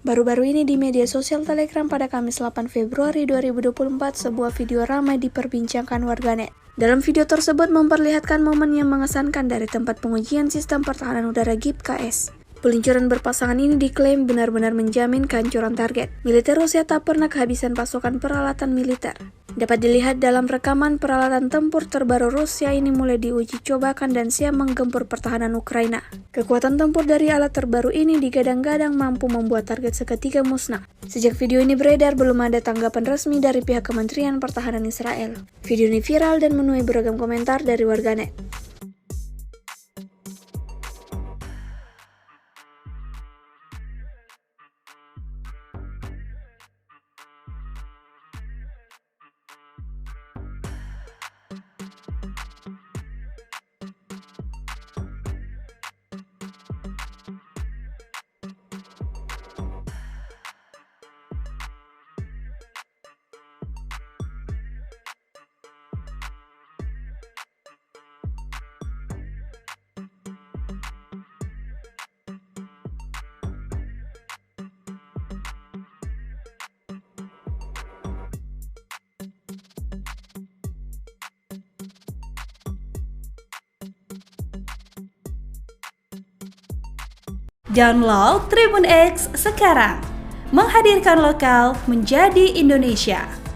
Baru-baru ini di media sosial Telegram pada Kamis 8 Februari 2024, sebuah video ramai diperbincangkan warganet. Dalam video tersebut memperlihatkan momen yang mengesankan dari tempat pengujian sistem pertahanan udara GIPKS. Peluncuran berpasangan ini diklaim benar-benar menjamin kehancuran target. Militer Rusia tak pernah kehabisan pasokan peralatan militer. Dapat dilihat dalam rekaman, peralatan tempur terbaru Rusia ini mulai diuji cobakan dan siap menggempur pertahanan Ukraina. Kekuatan tempur dari alat terbaru ini digadang-gadang mampu membuat target seketika musnah. Sejak video ini beredar, belum ada tanggapan resmi dari pihak Kementerian Pertahanan Israel. Video ini viral dan menuai beragam komentar dari warganet. Download Tribun X sekarang, menghadirkan lokal menjadi Indonesia.